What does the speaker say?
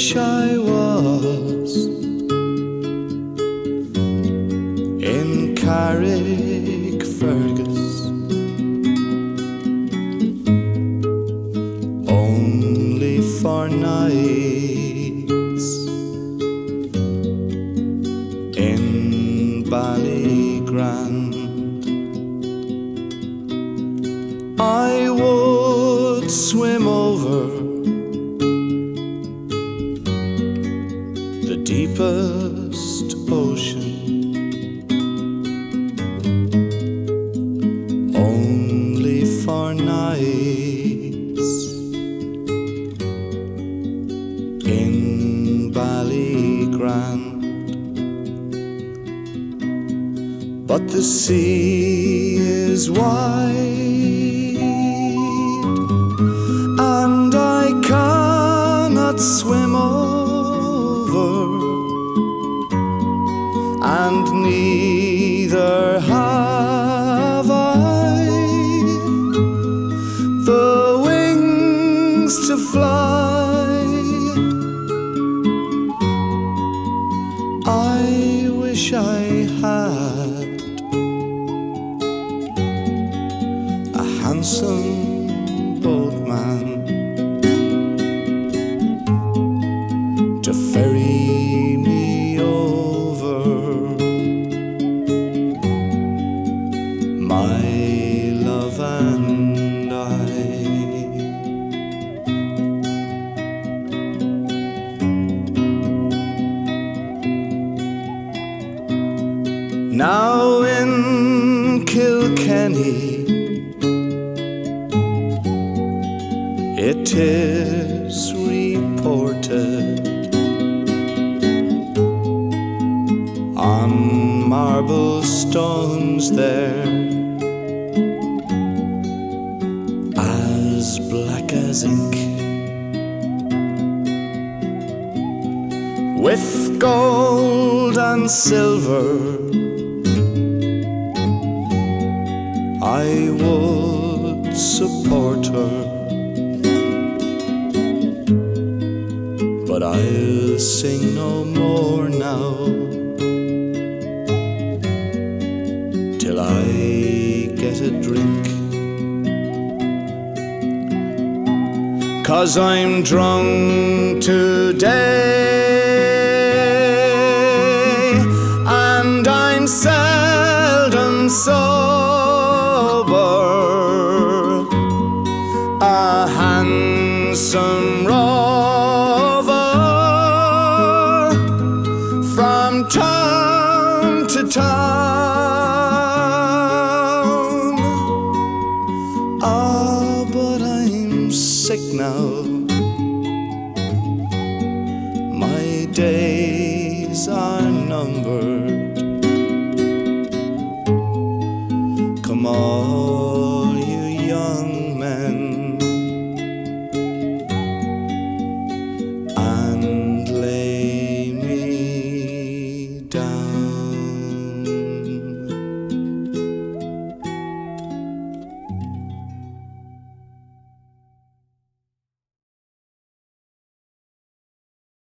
wish I was in Carrickfergus, only for nights in Ballygrand. I would swim over the deepest ocean, only for nights in Ballygrand. But the sea is wide and I cannot swim over, and neither have I the wings to fly. I wish I had a handsome boatman to ferry me over. My love and I. Now in Kilkenny it is reported on marble stones there, as black as ink, with gold and silver, I would support her. But I'll sing no more now till I get a drink, 'cause I'm drunk today and I'm seldom sober. A handsome rover from town to town. Ah, but I'm sick now. My day